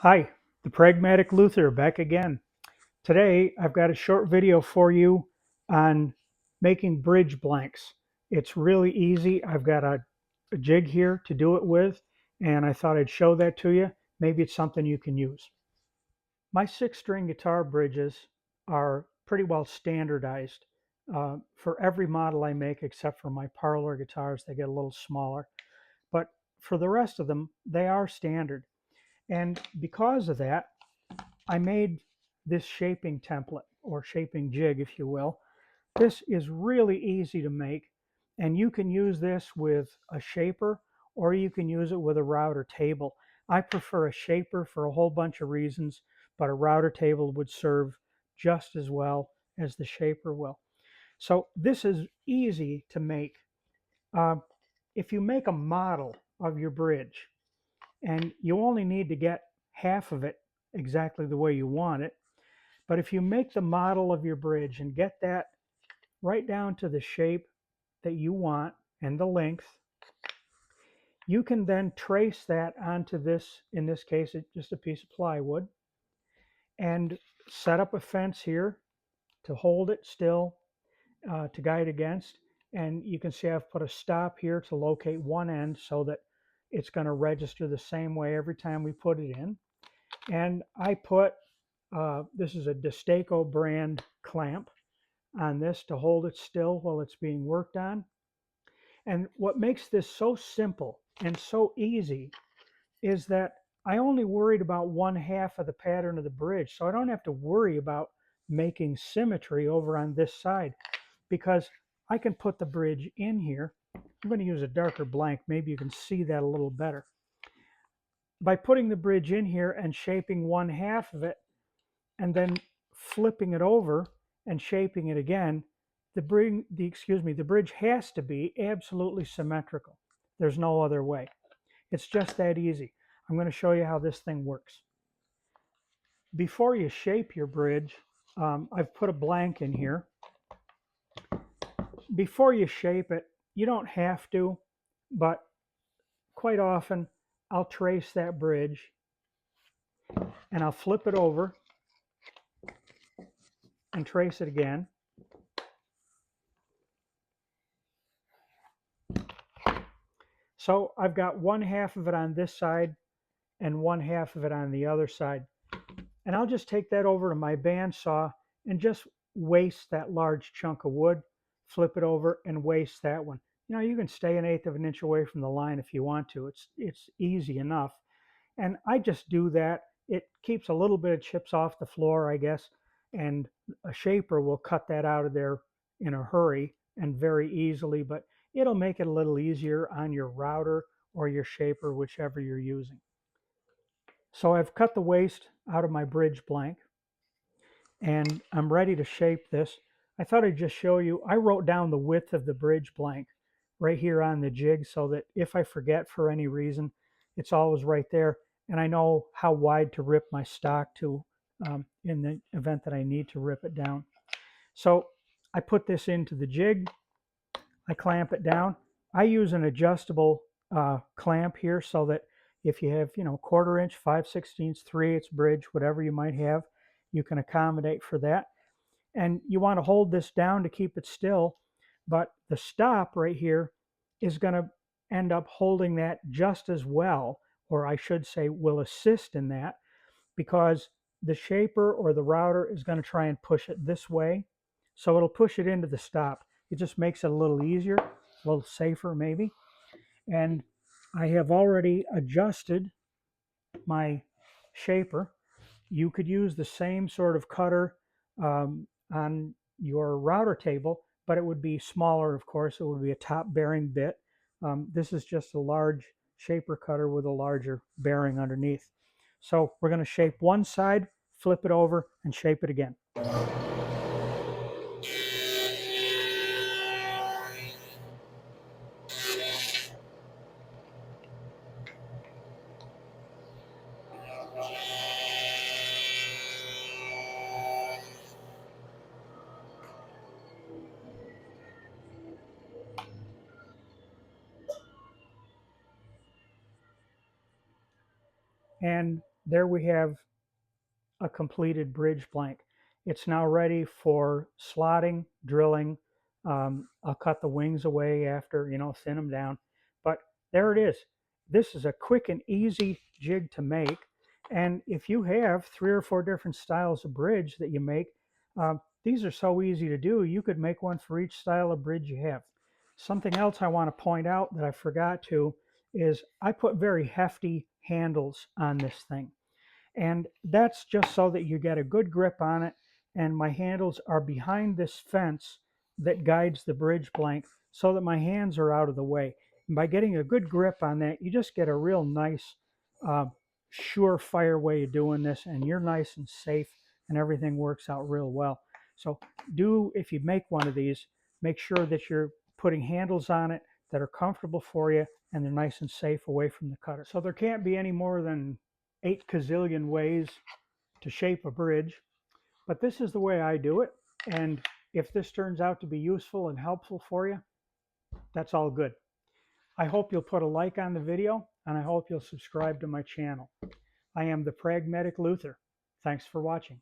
Hi, the Pragmatic Luther back again. Today I've got a short video for you on making bridge blanks. It's really easy. I've got a jig here to do it with, and I thought I'd show that to you. Maybe it's something you can use. My 6-string guitar bridges are pretty well standardized for every model I make except for my parlor guitars. They get a little smaller, but for the rest of them, they are standard. And because of that, I made this shaping template or shaping jig, if you will. This is really easy to make, and you can use this with a shaper or you can use it with a router table. I prefer a shaper for a whole bunch of reasons, but a router table would serve just as well as the shaper will. So this is easy to make. Uh, if you make a model of your bridge and you only need to get half of it exactly the way you want it, but if you make the model of your bridge and get that right down to the shape that you want and the length, you can then trace that onto this, in this case, it's just a piece of plywood, and set up a fence here to hold it still, to guide against. And you can see I've put a stop here to locate one end so that it's going to register the same way every time we put it in. And I put, this is a Destaco brand clamp on this to hold it still while it's being worked on. And what makes this so simple and so easy is that I only worried about one half of the pattern of the bridge. So I don't have to worry about making symmetry over on this side because I can put the bridge in here. I'm going to use a darker blank. Maybe you can see that a little better. By putting the bridge in here and shaping one half of it, and then flipping it over and shaping it again, the bridge has to be absolutely symmetrical. There's no other way. It's just that easy. I'm going to show you how this thing works. Before you shape your bridge, I've put a blank in here. Before you shape it, you don't have to, but quite often I'll trace that bridge and I'll flip it over and trace it again. So I've got one half of it on this side and one half of it on the other side. And I'll just take that over to my bandsaw and just waste that large chunk of wood, flip it over and waste that one. You know, you can stay 1/8 of an inch away from the line if you want to. It's easy enough. And I just do that. It keeps a little bit of chips off the floor, I guess, and a shaper will cut that out of there in a hurry and very easily, but it'll make it a little easier on your router or your shaper, whichever you're using. So I've cut the waste out of my bridge blank and I'm ready to shape this. I thought I'd just show you, I wrote down the width of the bridge blank right here on the jig so that if I forget for any reason, it's always right there. And I know how wide to rip my stock to in the event that I need to rip it down. So I put this into the jig, I clamp it down. I use an adjustable clamp here so that if you have, 1/4 inch, 5/16, 3/8 bridge, whatever you might have, you can accommodate for that. And you want to hold this down to keep it still, but the stop right here is going to end up holding that just as well, or I should say will assist in that, because the shaper or the router is going to try and push it this way. So it'll push it into the stop. It just makes it a little easier, a little safer maybe. And I have already adjusted my shaper. You could use the same sort of cutter on your router table, but it would be smaller, of course. It would be a top bearing bit. This is just a large shaper cutter with a larger bearing underneath. So we're going to shape one side, flip it over, and shape it again. And there we have a completed bridge blank. It's now ready for slotting, drilling. I'll cut the wings away after, thin them down. But there it is. This is a quick and easy jig to make. And if you have 3 or 4 different styles of bridge that you make, these are so easy to do. You could make one for each style of bridge you have. Something else I want to point out that I forgot to is I put very hefty handles on this thing. And that's just so that you get a good grip on it. And my handles are behind this fence that guides the bridge blank so that my hands are out of the way. And by getting a good grip on that, you just get a real nice, surefire way of doing this, and you're nice and safe, and everything works out real well. So if you make one of these, make sure that you're putting handles on it that are comfortable for you and they're nice and safe away from the cutter. So there can't be any more than 8 gazillion ways to shape a bridge, but this is the way I do it. And if this turns out to be useful and helpful for you, that's all good. I hope you'll put a like on the video, and I hope you'll subscribe to my channel. I am the Pragmatic Luther. Thanks for watching.